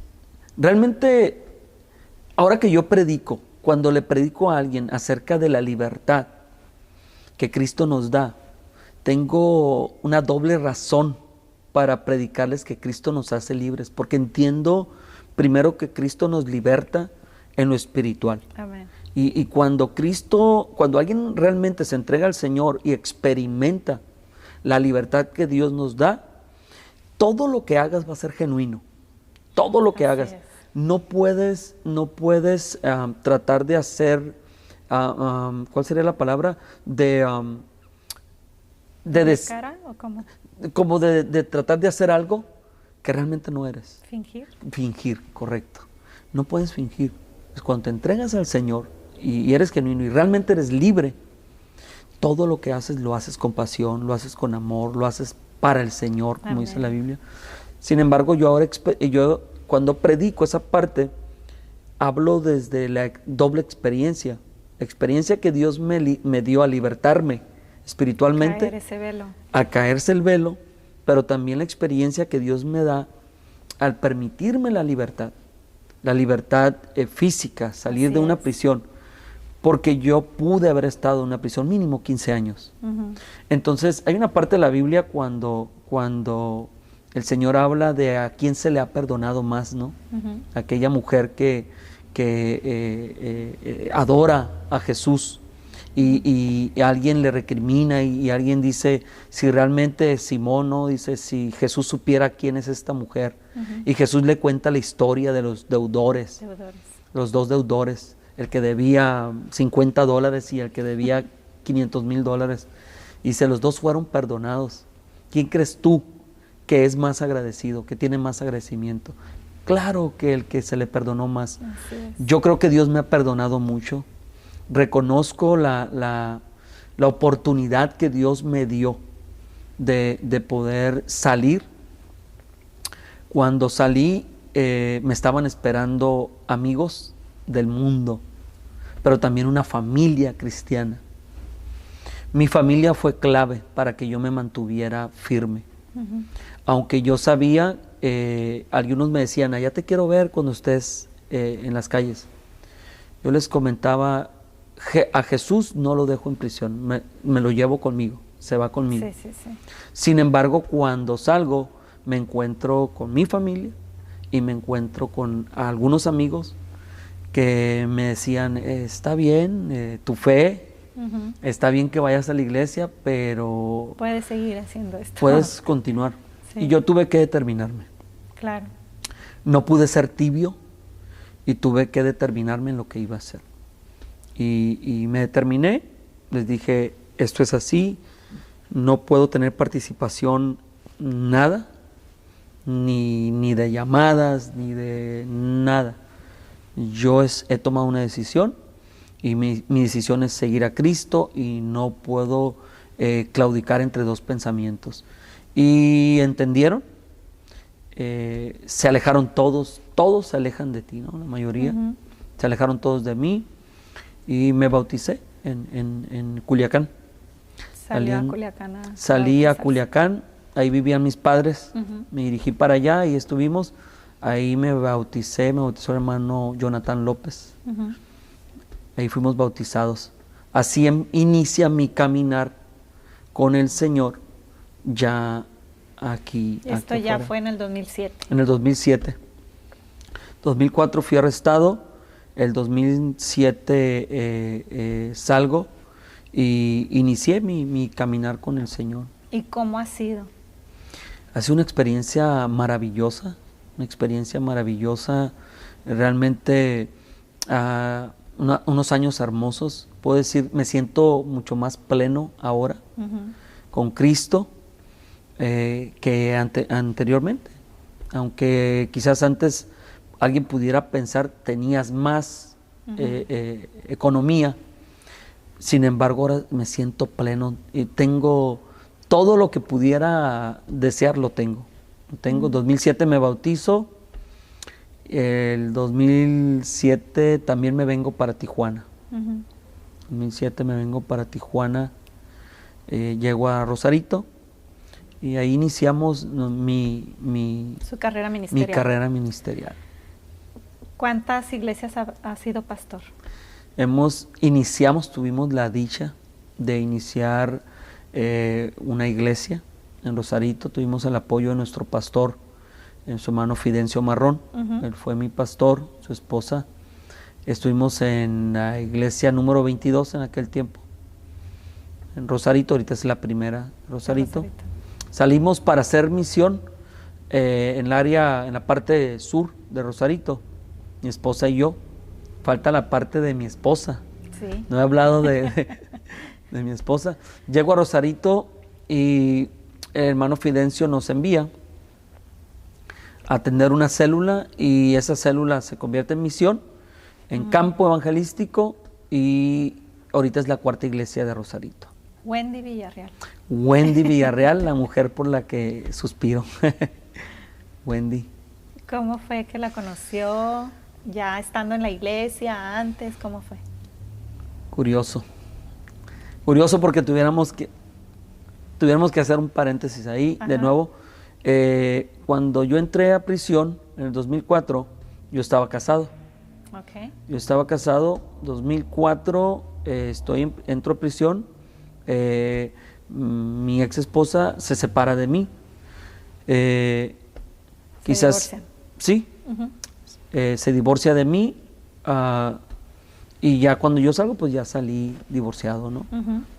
realmente, ahora que yo predico, cuando le predico a alguien acerca de la libertad que Cristo nos da, tengo una doble razón para predicarles que Cristo nos hace libres, porque entiendo primero que Cristo nos liberta en lo espiritual. Amén. Y cuando alguien realmente se entrega al Señor y experimenta la libertad que Dios nos da, todo lo que hagas va a ser genuino. Todo lo que hagas. No puedes tratar de hacer, ¿cuál sería la palabra? ¿Cara o cómo? Como de tratar de hacer algo que realmente no eres. ¿Fingir? Fingir, correcto. No puedes fingir. Es cuando te entregas al Señor y eres genuino y realmente eres libre, todo lo que haces lo haces con pasión, lo haces con amor, lo haces para el Señor, como dice la Biblia. Sin embargo, yo cuando predico esa parte, hablo desde la doble experiencia. La experiencia que Dios me dio a libertarme espiritualmente, caer ese velo. A caerse el velo, pero también la experiencia que Dios me da al permitirme la libertad física, salir de una prisión, porque yo pude haber estado en una prisión mínimo 15 años. Entonces, hay una parte de la Biblia cuando el Señor habla de a quién se le ha perdonado más, ¿no? Aquella mujer que adora a Jesús y alguien le recrimina y alguien dice, si realmente Simón, ¿no? Dice, si Jesús supiera quién es esta mujer. Y Jesús le cuenta la historia de los deudores. Los 2 deudores, el que debía $50 y el que debía $500,000. Y dice, los 2 fueron perdonados. ¿Quién crees tú que es más agradecido, que tiene más agradecimiento? Claro que el que se le perdonó más. Yo creo que Dios me ha perdonado mucho. Reconozco la oportunidad que Dios me dio de poder salir. Cuando salí, me estaban esperando amigos del mundo, pero también una familia cristiana. Mi familia fue clave para que yo me mantuviera firme. Aunque yo sabía, algunos me decían, allá te quiero ver cuando estés en las calles. Yo les comentaba, a Jesús no lo dejo en prisión, me lo llevo conmigo, se va conmigo. Sí. Sin embargo, cuando salgo, me encuentro con mi familia y me encuentro con algunos amigos que me decían, está bien, tu fe, está bien que vayas a la iglesia, pero puedes seguir haciendo esto. Puedes continuar. Y yo tuve que determinarme. Claro. No pude ser tibio y tuve que determinarme en lo que iba a hacer. Y me determiné, les dije, esto es así, no puedo tener participación nada, ni de llamadas, ni de nada. Yo he tomado una decisión y mi decisión es seguir a Cristo y no puedo claudicar entre dos pensamientos. Y entendieron, se alejaron todos se alejan de ti, ¿no? La mayoría, se alejaron todos de mí y me bauticé en Culiacán. Salí a Culiacán, ahí vivían mis padres, me dirigí para allá y estuvimos. Ahí me bautizó el hermano Jonathan López. Ahí fuimos bautizados. Así inicia mi caminar con el Señor ya aquí. Esto ya fue en el 2007. En el 2007. 2004 fui arrestado, el 2007 salgo y inicié mi caminar con el Señor. ¿Y cómo ha sido? Ha sido una experiencia maravillosa, realmente unos años hermosos. Puedo decir, me siento mucho más pleno ahora con Cristo que anteriormente. Aunque quizás antes alguien pudiera pensar tenías más economía, sin embargo ahora me siento pleno y tengo todo lo que pudiera desear, lo tengo. 2007 me bautizo, el 2007 también me vengo para Tijuana. 2007 me vengo para Tijuana, llego a Rosarito y ahí iniciamos su carrera ministerial. Mi carrera ministerial. ¿Cuántas iglesias ha sido pastor? Tuvimos la dicha de iniciar una iglesia en Rosarito. Tuvimos el apoyo de nuestro pastor, su hermano Fidencio Marrón. Él fue mi pastor, su esposa. Estuvimos en la iglesia número 22 en aquel tiempo, en Rosarito. Ahorita es la primera, Rosarito. Salimos para hacer misión en la parte sur de Rosarito, mi esposa y yo. Falta la parte de mi esposa. Sí. No he hablado de mi esposa. Llego a Rosarito y el hermano Fidencio nos envía a atender una célula y esa célula se convierte en misión, en campo evangelístico, y ahorita es la cuarta iglesia de Rosarito. Wendy Villarreal, la mujer por la que suspiro. Wendy. ¿Cómo fue que la conoció? ¿Ya estando en la iglesia, antes? ¿Cómo fue? Curioso porque tuviéramos que hacer un paréntesis ahí. De nuevo. Cuando yo entré a prisión en el 2004, yo estaba casado. Yo estaba casado, 2004 entro a prisión, mi ex esposa se separa de mí. Divorcian. Sí, se divorcia de mí, y ya cuando yo salgo, pues ya salí divorciado, ¿no?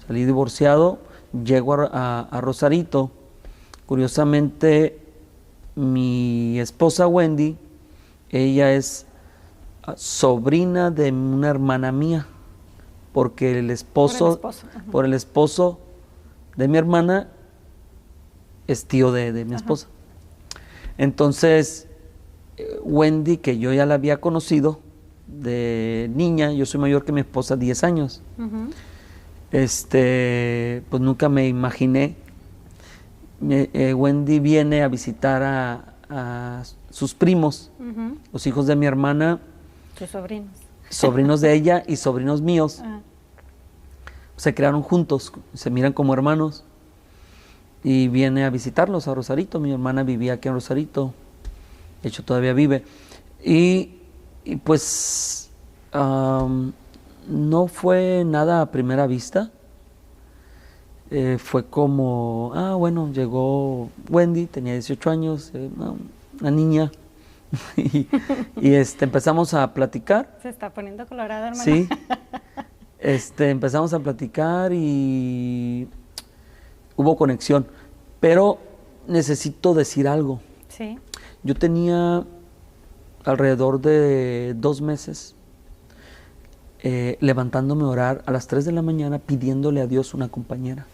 Salí divorciado, llego a Rosarito. Curiosamente, mi esposa Wendy, ella es sobrina de una hermana mía, porque por el esposo de mi hermana es tío de mi esposa. Entonces, Wendy, que yo ya la había conocido de niña, yo soy mayor que mi esposa 10 años, pues nunca me imaginé. Wendy viene a visitar a sus primos, los hijos de mi hermana, sus sobrinos. Sobrinos de ella y sobrinos míos. Se crearon juntos, se miran como hermanos, y viene a visitarlos a Rosarito. Mi hermana vivía aquí en Rosarito, de hecho todavía vive, y pues no fue nada a primera vista. Fue como, bueno, llegó Wendy, tenía 18 años, una niña, y empezamos a platicar. Se está poniendo colorada, hermana. Sí, empezamos a platicar y hubo conexión, pero necesito decir algo. Sí. Yo tenía alrededor de 2 meses levantándome a orar a las 3 de la mañana pidiéndole a Dios una compañera.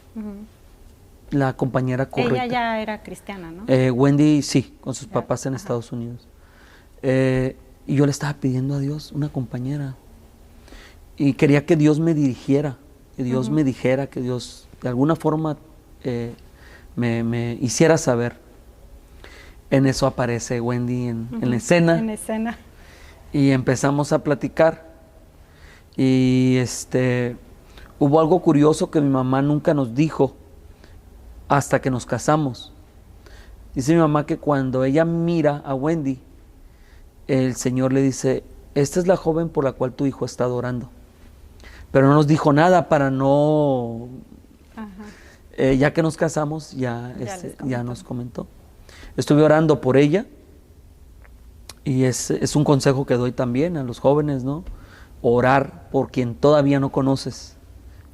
la compañera correcta. Ella ya era cristiana, ¿no? Wendy, sí, con sus Ya, papás en Estados Unidos. Y yo le estaba pidiendo a Dios una compañera. Y quería que Dios me dirigiera, que Dios me dijera, que Dios de alguna forma me hiciera saber. En eso aparece Wendy en la escena. En escena. Y empezamos a platicar. Y hubo algo curioso que mi mamá nunca nos dijo hasta que nos casamos. Dice mi mamá que cuando ella mira a Wendy, el Señor le dice: esta es la joven por la cual tu hijo está orando. Pero no nos dijo nada para no... ya que nos casamos, ya nos comentó. Estuve orando por ella, y es un consejo que doy también a los jóvenes, ¿no? Orar por quien todavía no conoces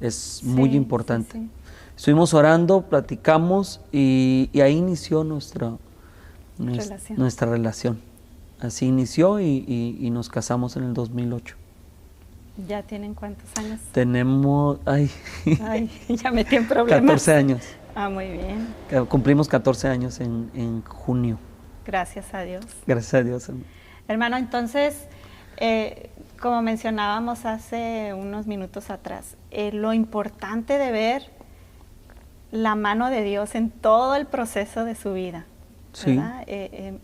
es muy importante. Sí. Estuvimos orando, platicamos, y ahí inició nuestra relación. Así inició, y nos casamos en el 2008. ¿Ya tienen cuántos años? Tenemos, ya metí en problemas. 14 años. Ah, muy bien. Cumplimos 14 años en junio. Gracias a Dios. Gracias a Dios. Hermano, entonces, como mencionábamos hace unos minutos atrás, lo importante de ver la mano de Dios en todo el proceso de su vida. ¿Verdad? Sí.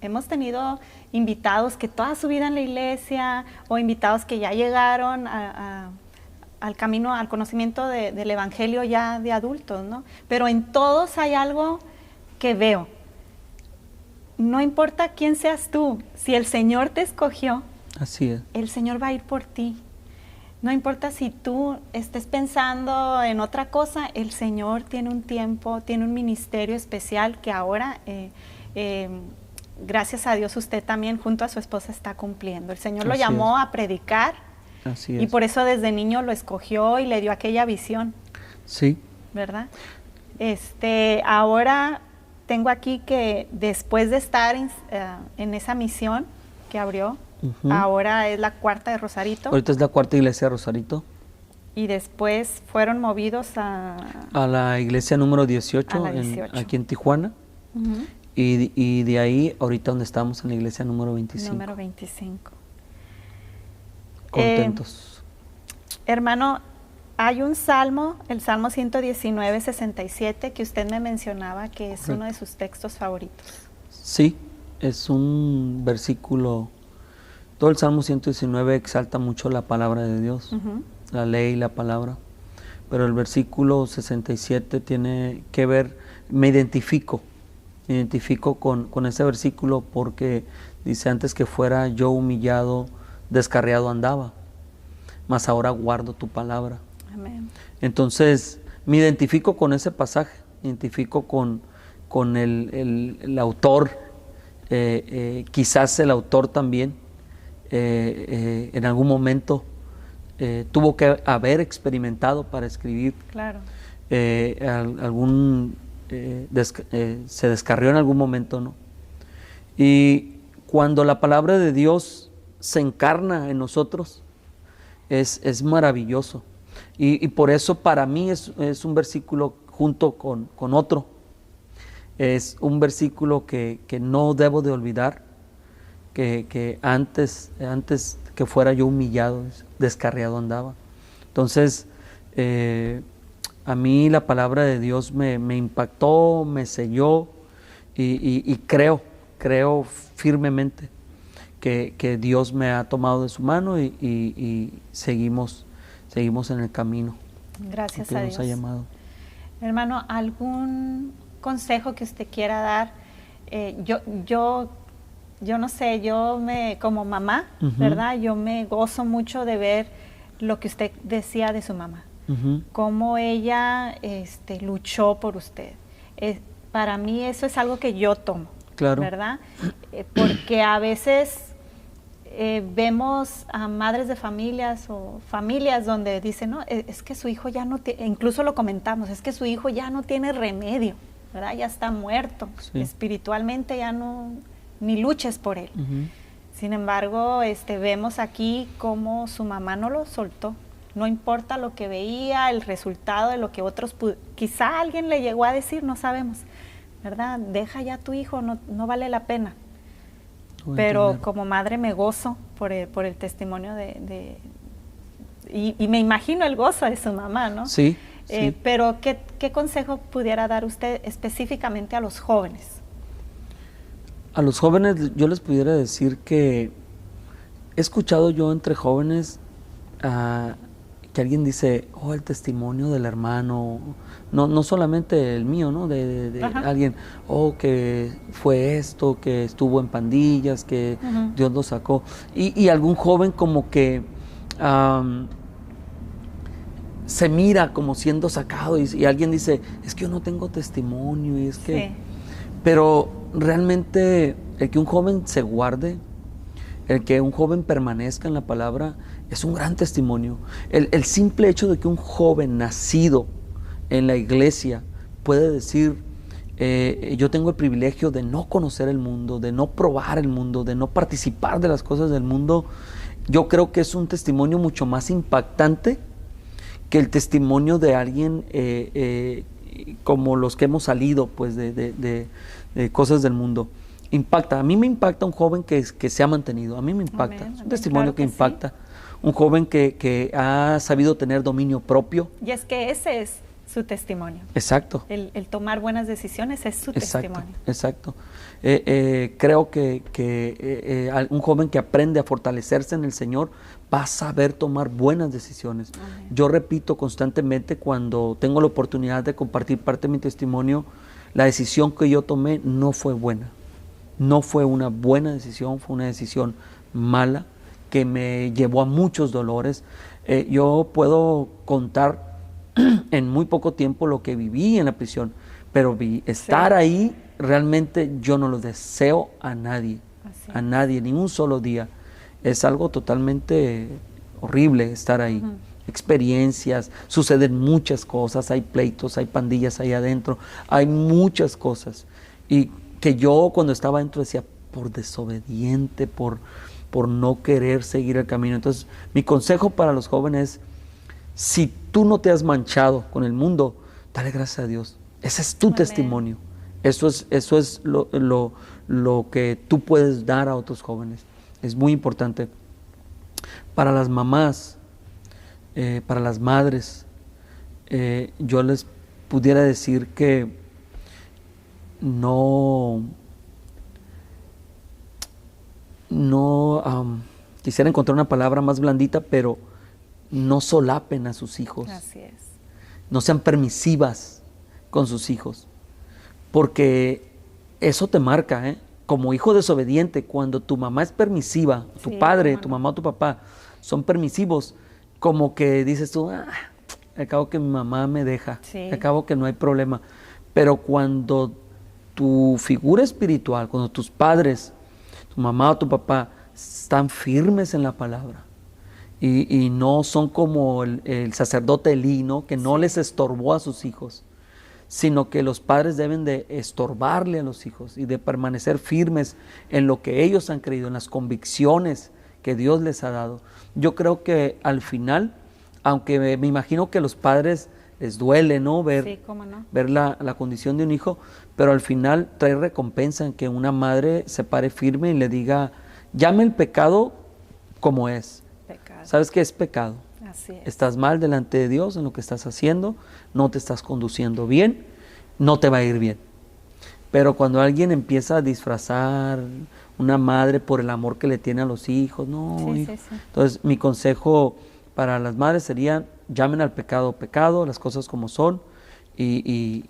Hemos tenido invitados que toda su vida en la iglesia, o invitados que ya llegaron al camino, al conocimiento del evangelio ya de adultos, ¿no? Pero en todos hay algo que veo. No importa quién seas tú, si el Señor te escogió, así es, el Señor va a ir por ti. No importa si tú estés pensando en otra cosa, el Señor tiene un tiempo, tiene un ministerio especial que ahora... gracias a Dios usted también junto a su esposa está cumpliendo. El Señor lo llamó a predicar, y por eso desde niño lo escogió y le dio aquella visión. Sí. ¿Verdad? Ahora tengo aquí que después de estar en esa misión que abrió, ahora es la cuarta de Rosarito. Ahorita es la cuarta iglesia de Rosarito. Y después fueron movidos a la iglesia número 18, aquí en Tijuana. Y de ahí, ahorita donde estamos, en la iglesia número 25. Número 25. Contentos. Hermano, hay un salmo, el Salmo 119, 67, que usted me mencionaba que es uno de sus textos favoritos. Sí, es un versículo. Todo el Salmo 119 exalta mucho la palabra de Dios, la ley y la palabra. Pero el versículo 67 tiene que ver, me identifico con ese versículo, porque dice: antes que fuera yo humillado, descarriado andaba, mas ahora guardo tu palabra. Amén. Entonces me identifico con ese pasaje, me identifico con el autor, quizás el autor también en algún momento tuvo que haber experimentado para escribir. Claro. Se descarrió en algún momento, ¿no? Y cuando la palabra de Dios se encarna en nosotros, es maravilloso. Y por eso para mí es un versículo junto con otro. Es un versículo que no debo de olvidar, que antes que fuera yo humillado, descarriado andaba. Entonces, a mí la palabra de Dios me impactó, me selló, y creo firmemente que Dios me ha tomado de su mano, y seguimos en el camino. Gracias que a Dios Dios. Ha llamado. Hermano, ¿algún consejo que usted quiera dar? Yo no sé, como mamá, ¿verdad? Yo me gozo mucho de ver lo que usted decía de su mamá. Cómo ella luchó por usted. Para mí eso es algo que yo tomo, claro, ¿verdad? Porque a veces vemos a madres de familias o familias donde dicen, no, es que su hijo ya no tiene, incluso lo comentamos, es que su hijo ya no tiene remedio, ¿verdad? Ya está muerto, sí, espiritualmente ya no, ni luches por él. Sin embargo, vemos aquí cómo su mamá no lo soltó. No importa lo que veía, el resultado de lo que otros, quizá alguien le llegó a decir, no sabemos, ¿verdad? Deja ya a tu hijo, no vale la pena. Pero como madre me gozo por el testimonio y me imagino el gozo de su mamá, ¿no? Sí. Sí. Pero ¿qué consejo pudiera dar usted específicamente a los jóvenes? A los jóvenes yo les pudiera decir que he escuchado yo entre jóvenes que alguien dice, oh, el testimonio del hermano, no solamente el mío, ¿no? De alguien, oh, que fue esto, que estuvo en pandillas, que Dios lo sacó. Y algún joven como que se mira como siendo sacado y alguien dice, es que yo no tengo testimonio y es que... Sí. Pero realmente el que un joven se guarde, el que un joven permanezca en la palabra, es un gran testimonio. El simple hecho de que un joven nacido en la iglesia puede decir, yo tengo el privilegio de no conocer el mundo, de no probar el mundo, de no participar de las cosas del mundo, yo creo que es un testimonio mucho más impactante que el testimonio de alguien como los que hemos salido pues de cosas del mundo. Impacta, a mí me impacta un joven que se ha mantenido, a mí me impacta, es un testimonio claro que impacta, sí. Un joven que ha sabido tener dominio propio. Y es que ese es su testimonio. Exacto. El tomar buenas decisiones es su testimonio. Exacto. Creo que un joven que aprende a fortalecerse en el Señor va a saber tomar buenas decisiones. Amén. Yo repito constantemente cuando tengo la oportunidad de compartir parte de mi testimonio, la decisión que yo tomé no fue buena. No fue una buena decisión, fue una decisión mala que me llevó a muchos dolores. Yo puedo contar en muy poco tiempo lo que viví en la prisión, pero estar ahí realmente yo no lo deseo a nadie, ni un solo día. Es algo totalmente horrible estar ahí. Experiencias, suceden muchas cosas, hay pleitos, hay pandillas ahí adentro, hay muchas cosas. Y que yo cuando estaba adentro decía, por desobediente, por no querer seguir el camino. Entonces, mi consejo para los jóvenes, si tú no te has manchado con el mundo, dale gracias a Dios. Ese es tu testimonio. Eso es lo que tú puedes dar a otros jóvenes. Es muy importante. Para las mamás, para las madres, yo les pudiera decir que quisiera encontrar una palabra más blandita, pero no solapen a sus hijos. Así es. No sean permisivas con sus hijos, porque eso te marca, ¿eh? Como hijo desobediente, cuando tu mamá es permisiva, tu padre, tu mamá o tu papá son permisivos, como que dices tú, al cabo que mi mamá me deja, al cabo que no hay problema. Pero cuando tu figura espiritual, cuando tus padres, tu mamá o tu papá están firmes en la palabra y no son como el sacerdote Elí, ¿no? Que no les estorbó a sus hijos, sino que los padres deben de estorbarle a los hijos y de permanecer firmes en lo que ellos han creído, en las convicciones que Dios les ha dado. Yo creo que al final, aunque me imagino que a los padres les duele, ¿no? Ver la condición de un hijo, pero al final trae recompensa en que una madre se pare firme y le diga, llame el pecado como es. Pecado. ¿Sabes qué es pecado? Así es. Estás mal delante de Dios en lo que estás haciendo, no te estás conduciendo bien, no te va a ir bien. Pero cuando alguien empieza a disfrazar una madre por el amor que le tiene a los hijos, Entonces mi consejo para las madres sería, llamen al pecado, las cosas como son y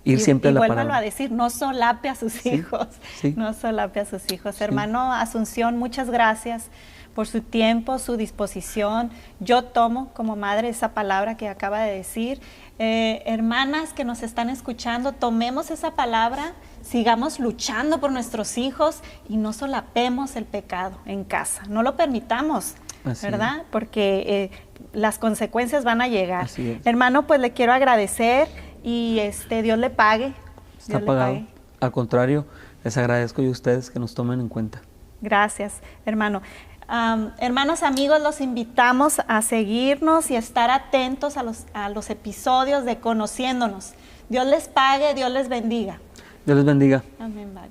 ir siempre a la palabra. Y vuélvalo a decir, no solape a sus hijos, no solape a sus hijos. Hermano Asunción, muchas gracias por su tiempo, su disposición. Yo tomo como madre esa palabra que acaba de decir. Hermanas que nos están escuchando, tomemos esa palabra, sigamos luchando por nuestros hijos y no solapemos el pecado en casa, no lo permitamos. Así ¿verdad? Es. Porque las consecuencias van a llegar. Hermano, pues le quiero agradecer y Dios le pague. Está pagado. Al contrario, les agradezco yo a ustedes que nos tomen en cuenta. Gracias, hermano. Hermanos, amigos, los invitamos a seguirnos y a estar atentos a los episodios de Conociéndonos. Dios les pague, Dios les bendiga. Dios les bendiga. Amén, Padre.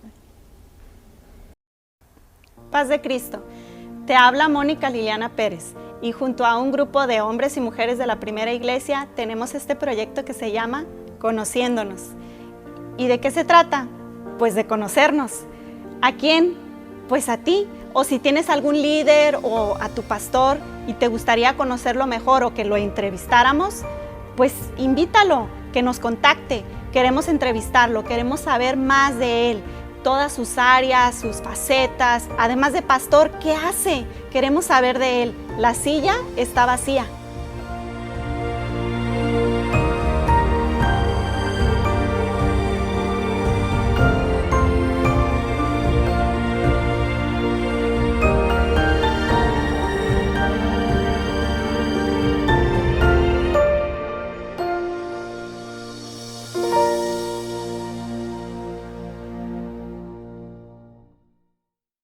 Paz de Cristo. Te habla Mónica Liliana Pérez y junto a un grupo de hombres y mujeres de la Primera Iglesia tenemos este proyecto que se llama Conociéndonos. ¿Y de qué se trata? Pues de conocernos. ¿A quién? Pues a ti. O si tienes algún líder o a tu pastor y te gustaría conocerlo mejor o que lo entrevistáramos, pues invítalo, que nos contacte. Queremos entrevistarlo, queremos saber más de él, todas sus áreas, sus facetas. Además de pastor, ¿qué hace? Queremos saber de él. La silla está vacía.